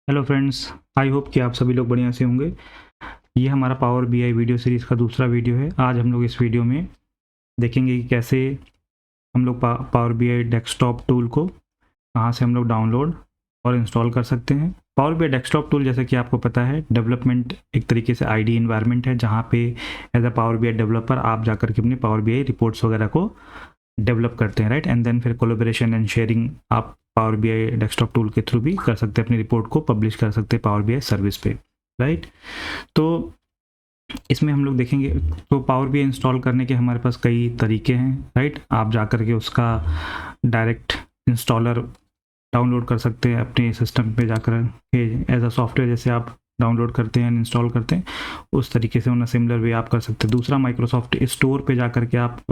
Hello friends, आई hope कि आप सभी लोग बढ़िया से होंगे। ये हमारा पावर बीआई वीडियो सीरीज़ का दूसरा वीडियो है। आज हम लोग इस वीडियो में देखेंगे कि कैसे हम लोग पावर बीआई डेस्कटॉप टूल को कहाँ से हम लोग डाउनलोड और इंस्टॉल कर सकते हैं। पावर बीआई डेस्कटॉप टूल, जैसे कि आपको पता है, डेवलपमेंट एक तरीके से आईडी इन्वायरमेंट है, जहाँ पे as a Power BI developer आप जाकर के अपनी पावर बीआई रिपोर्ट्स वगैरह को डेवलप करते हैं, राइट। एंड देन फिर कोलैबोरेशन एंड शेयरिंग आप पावर बीआई डेस्कटॉप टूल के थ्रू भी कर सकते हैं, अपनी रिपोर्ट को पब्लिश कर सकते हैं पावर बीआई सर्विस पे, राइट। तो इसमें हम लोग देखेंगे, तो पावर बीआई इंस्टॉल करने के हमारे पास कई तरीके हैं, राइट। आप जाकर के उसका डायरेक्ट इंस्टॉलर डाउनलोड कर सकते हैं अपने सिस्टम पे जाकर एज अ सॉफ्टवेयर, जैसे आप डाउनलोड करते हैं इंस्टॉल करते हैं उस तरीके से, उन सिमिलर वे आप कर सकते हैं। दूसरा, माइक्रोसॉफ्ट स्टोर पे जाकर के आप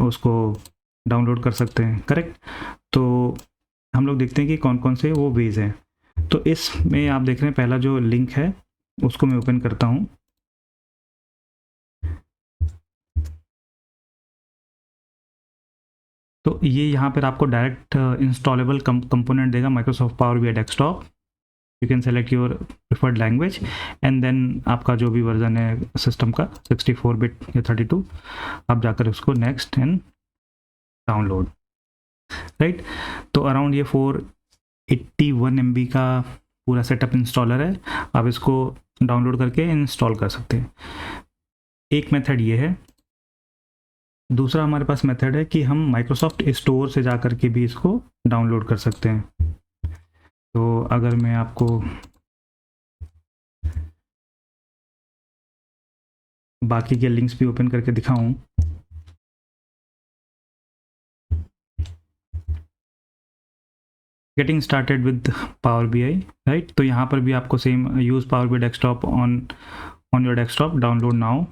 उसको डाउनलोड कर सकते हैं, करेक्ट। तो हम लोग देखते हैं कि कौन कौन से वो वेज हैं। तो इसमें आप देख रहे हैं, पहला जो लिंक है उसको मैं ओपन करता हूँ। तो ये यहाँ पर आपको डायरेक्ट इंस्टॉलेबल कंपोनेंट देगा, Microsoft Power BI desktop. You can select your preferred language and then आपका जो भी वर्जन है सिस्टम का, 64 बिट या 32, आप जाकर उसको नेक्स्ट एंड डाउनलोड, राइट। तो अराउंड ये 481 MB का पूरा सेटअप इंस्टॉलर है। आप इसको डाउनलोड करके इंस्टॉल कर सकते हैं। एक मेथड ये है। दूसरा हमारे पास मेथड है कि हम माइक्रोसॉफ्ट स्टोर से जा कर के भी इसको डाउनलोड कर सकते हैं। तो अगर मैं आपको बाकी के लिंक्स भी ओपन करके दिखाऊं, getting started with power BI, right. तो यहाँ पर भी आपको same, use power BI desktop on your desktop, download now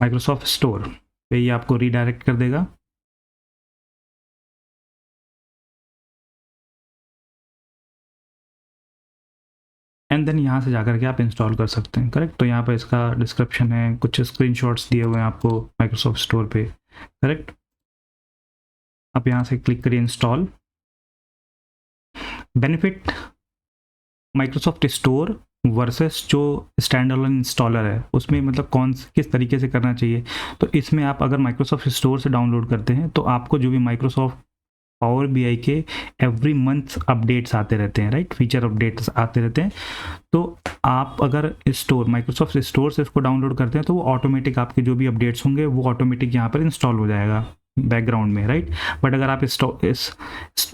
Microsoft store पे ये आपको रीडायरेक्ट कर देगा। एंड देन यहाँ से जाकर के आप इंस्टॉल कर सकते हैं, करेक्ट। तो यहाँ पर इसका डिस्क्रिप्शन है, कुछ स्क्रीनशॉट्स दिए हुए हैं आपको माइक्रोसॉफ्ट स्टोर पे, करेक्ट। आप यहाँ से क्लिक करिए install. Benefit Microsoft store versus जो स्टैंड अलोन इंस्टॉलर है, उसमें मतलब किस तरीके से करना चाहिए। तो इसमें आप अगर माइक्रोसॉफ्ट स्टोर से डाउनलोड करते हैं तो आपको जो भी माइक्रोसॉफ्ट पावर बीआई के एवरी मंथ अपडेट्स आते रहते हैं, राइट। फीचर अपडेट्स आते रहते हैं। तो आप अगर स्टोर माइक्रोसॉफ्ट स्टोर से इसको डाउनलोड करते हैं तो वो ऑटोमेटिक आपके जो भी अपडेट्स होंगे वो ऑटोमेटिक यहाँ पर इंस्टॉल हो जाएगा बैकग्राउंड में, राइट। बट अगर आप इस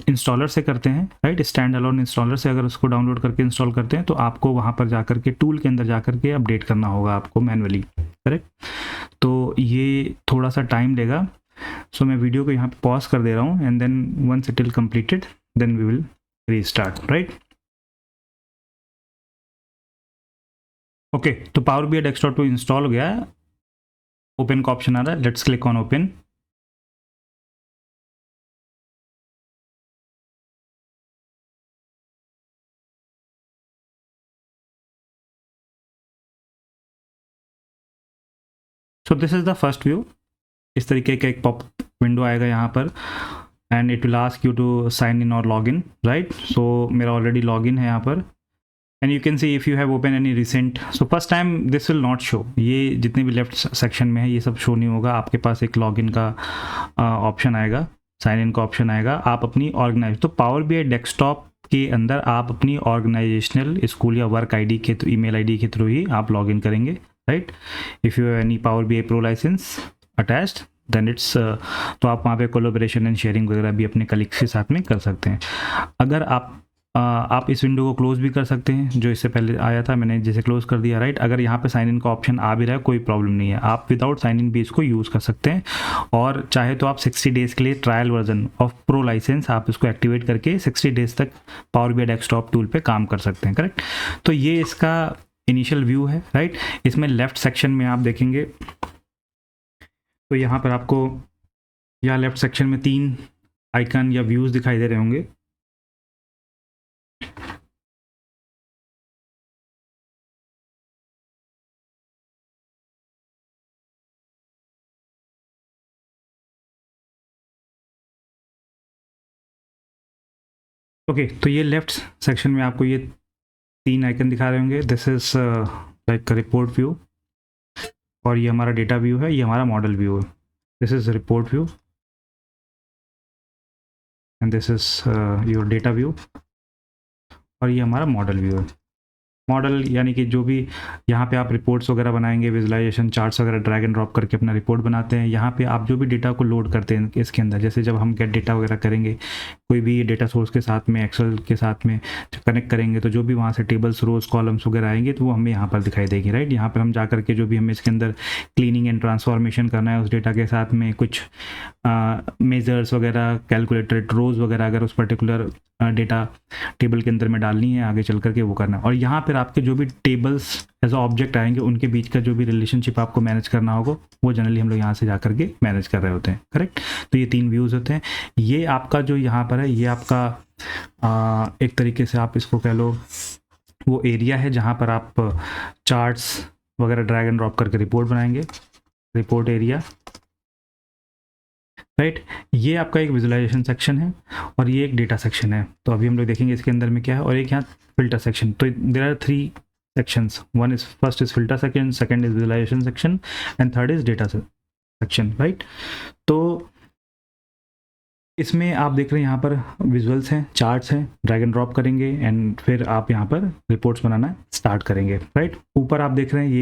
इंस्टॉलर से करते हैं, राइट, स्टैंड अलोन इंस्टॉलर से अगर उसको डाउनलोड करके इंस्टॉल करते हैं तो आपको वहाँ पर जाकर के टूल के अंदर जाकर के अपडेट करना होगा आपको मैनुअली, करेक्ट। तो ये थोड़ा सा टाइम लेगा। सो मैं वीडियो को यहाँ पे पॉज कर दे रहा हूँ and then once it will completed then we will restart, right. Okay, तो पावर बीआई डेस्कटॉप तो इंस्टॉल हो गया है। ओपन का ऑप्शन आ रहा है, let's click on open. So this is the first view. इस तरीके का एक पॉप विंडो आएगा यहाँ पर and it will ask you to sign in और लॉग इन, राइट। सो मेरा ऑलरेडी लॉग इन है यहाँ पर and you can see if you have open any recent. So first time this will not show, ये जितने भी लेफ्ट सेक्शन में है ये सब शो नहीं होगा। आपके पास एक लॉग इन का ऑप्शन आएगा, साइन इन का ऑप्शन आएगा। आप अपनी ऑर्गेनाइज, तो पावर बीआई डेस्कटॉप के अंदर आप अपनी ऑर्गेनाइजेशनल, स्कूल या वर्क आईडी के थ्रू, ईमेल आईडी के थ्रू ही आप लॉग इन करेंगे, right. If you have any Power BI pro licence attached then it's, तो आप वहाँ पे कोलैबोरेशन एंड शेयरिंग वगैरह भी अपने कलीग्स के साथ में कर सकते हैं। अगर आप इस विंडो को क्लोज भी कर सकते हैं, जो इससे पहले आया था, मैंने जैसे क्लोज कर दिया, राइट। अगर यहाँ पे साइन इन का ऑप्शन आ भी रहा है कोई प्रॉब्लम नहीं है, आप विदाउट साइन इन भी इसको यूज़ कर सकते हैं। और चाहे तो आप 60 डेज़ के लिए trial version of pro licence आप इसको एक्टिवेट करके 60 डेज़ तक पावर बीआई डेस्कटॉप टूल पे काम कर सकते हैं, करेक्ट। तो ये इसका इनिशियल व्यू है, राइट। इसमें लेफ्ट सेक्शन में आप देखेंगे तो यहाँ पर आपको, यहाँ लेफ्ट सेक्शन में 3 आइकन या व्यूज़ दिखाई दे रहे होंगे। ओके, तो ये लेफ्ट सेक्शन में आपको ये 3 आइकन दिखा रहे होंगे। This is like report view, और ये हमारा डेटा व्यू है, ये हमारा मॉडल व्यू है। This is report view and this is your data view, और ये हमारा मॉडल व्यू है। मॉडल यानी कि जो भी यहाँ पे आप रिपोर्ट्स वगैरह बनाएंगे, विजुलाइजेशन चार्ट्स वगैरह ड्रैग एंड ड्रॉप करके अपना रिपोर्ट बनाते हैं। यहाँ पे आप जो भी डेटा को लोड करते हैं इसके अंदर, जैसे जब हम गेट डेटा वगैरह करेंगे कोई भी डेटा सोर्स के साथ में, एक्सेल के साथ में कनेक्ट करेंगे, तो जो भी वहाँ से टेबल्स, रोज, कॉलम्स वगैरह आएंगे तो वो हमें यहाँ पर दिखाई देगी, राइट। यहाँ पर हम जा करके जो भी हमें इसके अंदर क्लीनिंग एंड ट्रांसफॉर्मेशन करना है उस डेटा के साथ में, कुछ मेजर्स वगैरह, कैलकुलेटेड रोज वगैरह अगर उस पर्टिकुलर डेटा टेबल के अंदर में डालनी है आगे चल करके वो करना है। और यहाँ पर आपके जो भी टेबल्स एज ऑब्जेक्ट आएंगे उनके बीच का जो भी रिलेशनशिप आपको मैनेज करना होगा वो जनरली हम लोग यहाँ से जा करके मैनेज कर रहे होते हैं, करेक्ट। तो ये 3 व्यूज़ होते हैं। ये आपका जो यहाँ पर है ये आपका एक तरीके से आप इसको कह लो वो एरिया है जहाँ पर आप चार्ट्स वगैरह ड्रैग एंड ड्रॉप करके रिपोर्ट बनाएंगे, रिपोर्ट एरिया, राइट। ये आपका एक विजुलाइजेशन सेक्शन है और ये एक डेटा सेक्शन है। तो अभी हम लोग देखेंगे इसके अंदर में क्या है। और एक यहाँ फिल्टर सेक्शन। तो there are 3 sections. One is first is filter section, second is visualization section, and third is data section, right? तो इसमें आप देख रहे हैं यहाँ पर विजुअल्स हैं, चार्ट्स हैं, ड्रैग एंड ड्रॉप करेंगे एंड फिर आप यहाँ पर रिपोर्ट्स बनाना स्टार्ट करेंगे, राइट। ऊपर आप देख रहे हैं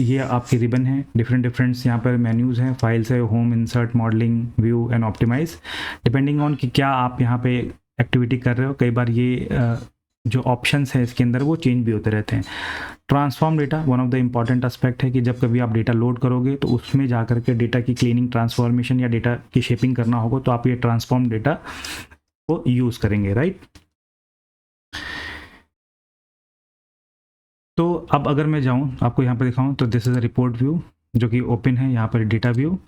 ये आपकी रिबन है, डिफरेंट यहाँ पर मेन्यूज़ हैं, फाइल्स है, home, insert, modelling, view and optimise. Depending on कि क्या आप यहाँ पे एक्टिविटी कर रहे हो, कई बार ये जो ऑप्शंस हैं इसके अंदर वो चेंज भी होते रहते हैं। Transform data one of the important aspect है कि जब कभी आप डेटा लोड करोगे तो उसमें जा कर के डेटा की क्लीनिंग, ट्रांसफॉर्मेशन या डेटा की शेपिंग करना होगा तो आप ये ट्रांसफॉर्म डेटा को यूज़ करेंगे, राइट। तो अब अगर मैं जाऊं आपको यहाँ पर दिखाऊं तो this is a report view जो कि ओपन है, यहाँ पर डेटा व्यू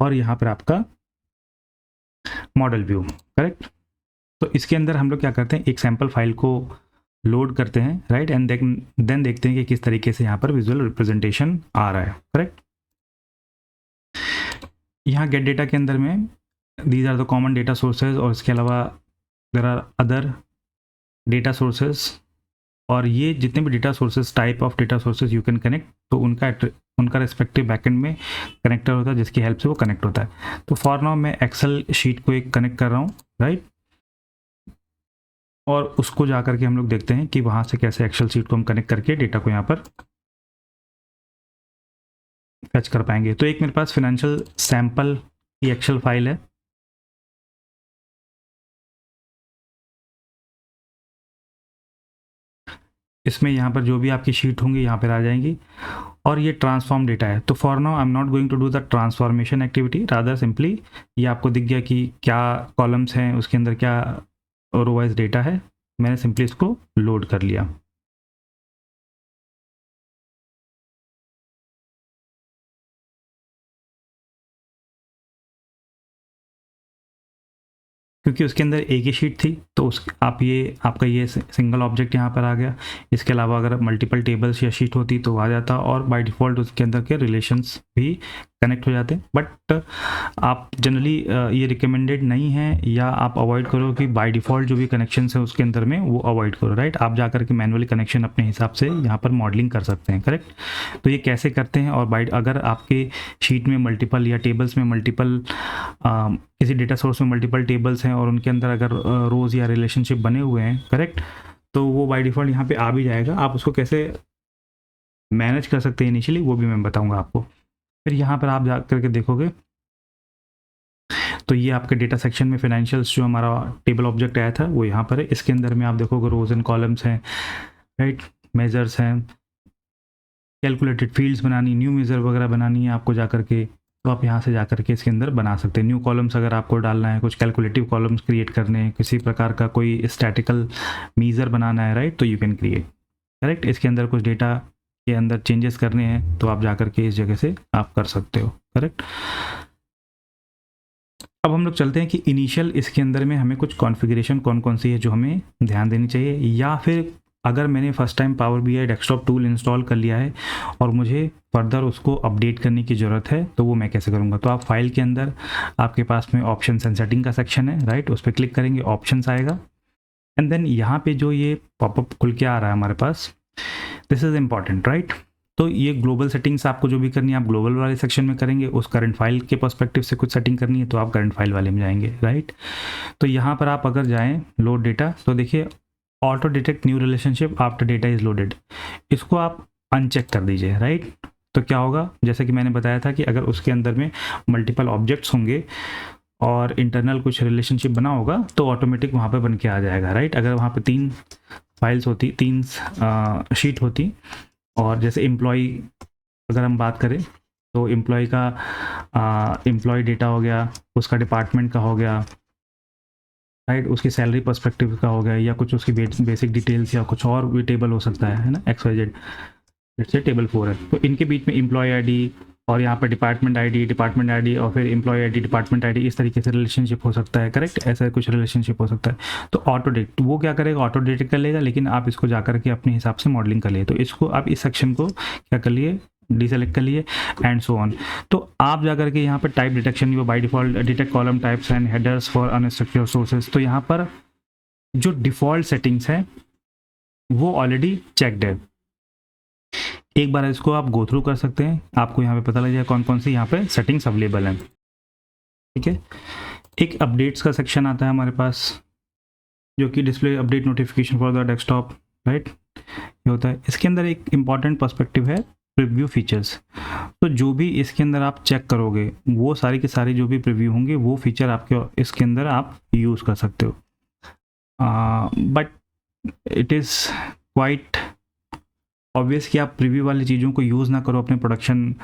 और यहाँ पर आपका मॉडल व्यू, करेक्ट। तो इसके अंदर हम लोग क्या करते हैं, एक सैम्पल फाइल को लोड करते हैं, राइट, एंड देन देखते हैं कि किस तरीके से यहाँ पर विजुअल रिप्रेजेंटेशन आ रहा है, करेक्ट। यहाँ गेट डेटा के अंदर में these are the common data sources और इसके अलावा there are other data sources. और ये जितने भी data sources, type of data sources you can connect, तो उनका रिस्पेक्टिव बैकएंड में कनेक्टर होता है जिसकी हेल्प से वो कनेक्ट होता है। तो फॉर नाउ मैं एक्सेल शीट को एक कनेक्ट कर रहा हूँ, राइट, और उसको जा करके हम लोग देखते हैं कि वहाँ से कैसे एक्सेल शीट को हम कनेक्ट करके डेटा को यहाँ पर फैच कर पाएंगे। तो एक मेरे पास फाइनेंशियल सैंपल की एक्सेल फाइल है, इसमें यहाँ पर जो भी आपकी शीट होंगी यहाँ पर आ जाएंगी और ये ट्रांसफॉर्म डेटा है। तो for now I am not going to do the transformation activity, rather simply ये आपको दिख गया कि क्या कॉलम्स हैं, उसके अंदर क्या रो वाइज डेटा है, मैंने सिंपली इसको लोड कर लिया। क्योंकि उसके अंदर एक ही शीट थी तो आपका ये सिंगल ऑब्जेक्ट यहाँ पर आ गया। इसके अलावा अगर मल्टीपल टेबल्स या शीट होती तो आ जाता और बाय डिफ़ॉल्ट उसके अंदर के रिलेशंस भी कनेक्ट हो जाते। बट आप जनरली ये रिकमेंडेड नहीं है या आप अवॉइड करो कि बाय डिफ़ॉल्ट जो भी कनेक्शन है उसके अंदर में वो अवॉइड करो, राइट। आप जा कर के मैनुअली कनेक्शन अपने हिसाब से यहाँ पर मॉडलिंग कर सकते हैं, करेक्ट। तो ये कैसे करते हैं, और अगर आपके शीट में मल्टीपल या टेबल्स में मल्टीपल किसी डेटा सोर्स में मल्टीपल टेबल्स हैं और उनके अंदर अगर रोज़ या रिलेशनशिप बने हुए हैं, करेक्ट, तो वो बाय डिफ़ॉल्ट यहाँ पे आ भी जाएगा। आप उसको कैसे मैनेज कर सकते हैं इनिशियली वो भी मैं बताऊंगा आपको। फिर यहाँ पर आप जा करके देखोगे तो ये आपके डेटा सेक्शन में फाइनेंशियल्स जो हमारा टेबल ऑब्जेक्ट आया था वो यहाँ पर है। इसके अंदर में आप देखोगे रोज एंड कॉलम्स हैं, राइट, मेजर्स हैं, कैलकुलेटेड फील्ड्स बनानी, न्यू मेजर वगैरह बनानी है आपको जा करके, तो आप यहाँ से जा करके इसके अंदर बना सकते हैं। न्यू कॉलम्स अगर आपको डालना है, कुछ कैलकुलेटिव कॉलम्स क्रिएट करने हैं, किसी प्रकार का कोई स्टैटिकल मेजर बनाना है, राइट, तो यू कैन क्रिएट, करेक्ट। इसके अंदर कुछ डेटा के अंदर चेंजेस करने हैं तो आप जा करके इस जगह से आप कर सकते हो, करेक्ट। अब हम लोग चलते हैं कि इनिशियल इसके अंदर में हमें कुछ कॉन्फ़िगरेशन कौन कौन सी है जो हमें ध्यान देनी चाहिए, या फिर अगर मैंने first time power BI desktop tool install कर लिया है और मुझे फर्दर उसको अपडेट करने की ज़रूरत है तो वो मैं कैसे करूँगा। तो आप फाइल के अंदर आपके पास में ऑप्शंस एंड सेटिंग का सेक्शन है, राइट, उस पर क्लिक करेंगे, ऑप्शंस आएगा, एंड देन यहाँ पे जो ये पॉपअप खुल के आ रहा है हमारे पास, दिस इज़ इम्पॉर्टेंट, राइट। तो ये ग्लोबल सेटिंग्स आपको जो भी करनी है आप ग्लोबल वाले सेक्शन में करेंगे। उस करंट फाइल के पर्सपेक्टिव से कुछ सेटिंग करनी है तो आप करंट फाइल वाले में जाएंगे, राइट। तो यहाँ पर आप अगर जाएँ लोड डेटा, तो देखिए auto detect new relationship after data is loaded, इसको आप अनचेक कर दीजिए, राइट। तो क्या होगा, जैसे कि मैंने बताया था कि अगर उसके अंदर में मल्टीपल ऑब्जेक्ट्स होंगे और इंटरनल कुछ रिलेशनशिप बना होगा तो ऑटोमेटिक वहाँ पे बन के आ जाएगा, राइट। अगर वहाँ पे 3 फाइल्स होती, 3 शीट होती, और जैसे एम्प्लॉय अगर हम बात करें तो एम्प्लॉय का एम्प्लॉय डेटा हो गया, उसका डिपार्टमेंट का हो गया, राइट, उसकी सैलरी पर्सपेक्टिव का हो गया, या कुछ उसकी बेसिक डिटेल्स या कुछ और भी टेबल हो सकता है ना, XYZ, जैसे टेबल 4 है। तो इनके बीच में एम्प्लॉय आईडी और यहाँ पर डिपार्टमेंट आईडी और फिर एम्प्लॉय आईडी, डिपार्टमेंट आईडी, इस तरीके से रिलेशनशिप हो सकता है, करेक्ट। ऐसा कुछ रिलेशनशिप हो सकता है। तो ऑटो डिटेक्ट वो क्या करेगा, ऑटो डिटेक्ट कर लेगा, लेकिन आप इसको जाकर के अपने हिसाब से मॉडलिंग कर लिए। तो इसको आप इस सेक्शन को क्या कर लिए, डिसेलेक्ट कर लिए, एंड सो ऑन। तो आप जाकर के यहाँ पर टाइप डिटेक्शन, वो by default detect column types and headers for unstructured sources. तो यहाँ पर जो डिफॉल्ट सेटिंग्स है वो ऑलरेडी चेक्ड है। एक बार इसको आप गो थ्रू कर सकते हैं, आपको यहाँ पे पता लग जाएगा कौन कौन सी यहाँ पे सेटिंग्स अवेलेबल हैं, ठीक है। एक अपडेट्स का सेक्शन आता है हमारे पास, जो कि display update notification for the desktop, right, ये होता है। इसके अंदर एक इम्पॉर्टेंट पर्सपेक्टिव है प्रीव्यू फीचर्स। तो जो भी इसके अंदर आप चेक करोगे वो सारी के सारी जो भी प्रीव्यू होंगे वो फीचर आपके इसके अंदर आप यूज़ कर सकते हो, but it is quite obvious कि आप प्रीव्यू वाली चीज़ों को यूज़ ना करो अपने प्रोडक्शन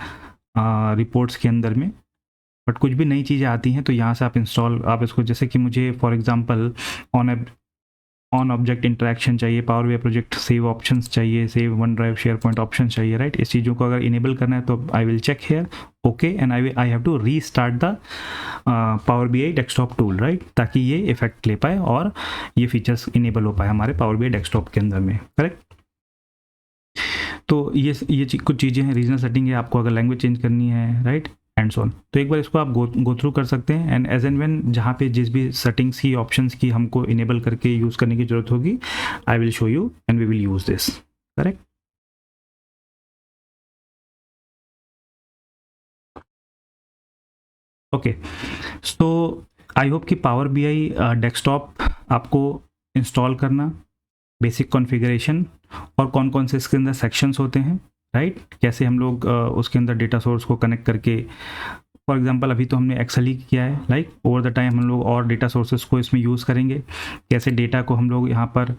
रिपोर्ट्स के अंदर में। बट कुछ भी नई चीज़ें आती हैं तो यहाँ से आप इंस्टॉल, आप इसको, जैसे कि मुझे for example on object interaction चाहिए, Power BI project save options चाहिए, save OneDrive SharePoint option चाहिए, राइट। इस चीज़ों को अगर इनेबल करना है तो I will check here, okay, and I have to restart the Power BI desktop tool, right, ताकि ये इफेक्ट ले पाए और ये फीचर्स इनेबल हो पाए हमारे पावर बीआई डेस्कटॉप के अंदर में, करेक्ट। तो ये कुछ चीज़ें हैं, रीजनल सेटिंग है, आपको अगर लैंग्वेज चेंज करनी है, राइट, एंड सो ऑन। तो एक बार इसको आप गो थ्रू कर सकते हैं, एंड एज एंड व्हेन जहाँ पे जिस भी सेटिंग्स की ऑप्शंस की हमको इनेबल करके यूज़ करने की जरूरत होगी, I will show you and we will use this, correct. Okay, so I hope कि पावर बीआई डेस्कटॉप आपको इंस्टॉल करना, बेसिक कॉन्फ़िगरेशन और कौन कौन से इसके अंदर सेक्शंस होते हैं, राइट, कैसे हम लोग उसके अंदर डेटा सोर्स को कनेक्ट करके, फॉर एग्जांपल अभी तो हमने एक्सेल ही किया है, लाइक ओवर द टाइम हम लोग और डेटा सोर्सेज को इसमें यूज़ करेंगे, कैसे डेटा को हम लोग यहाँ पर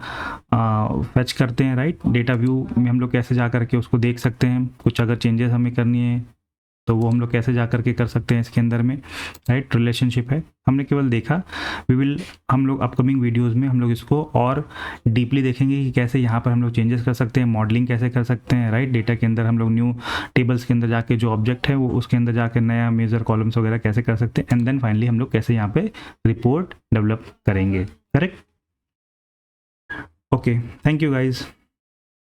फैच करते हैं, राइट, डेटा व्यू में हम लोग कैसे जा करके उसको देख सकते हैं, कुछ अगर चेंजेस हमें करनी है तो वो हम लोग कैसे जा करके कर सकते हैं इसके अंदर में, राइट। रिलेशनशिप है, हमने केवल देखा, हम लोग अपकमिंग वीडियोज़ में हम लोग इसको और डीपली देखेंगे कि कैसे यहाँ पर हम लोग चेंजेस कर सकते हैं, मॉडलिंग कैसे कर सकते हैं, राइट। डेटा के अंदर हम लोग न्यू टेबल्स के अंदर जाके जो ऑब्जेक्ट है वो उसके अंदर जाकर नया मेजर कॉलम्स वगैरह कैसे कर सकते हैं, एंड देन फाइनली हम लोग कैसे यहाँ पे रिपोर्ट डेवलप करेंगे, correct. Okay, thank you guys.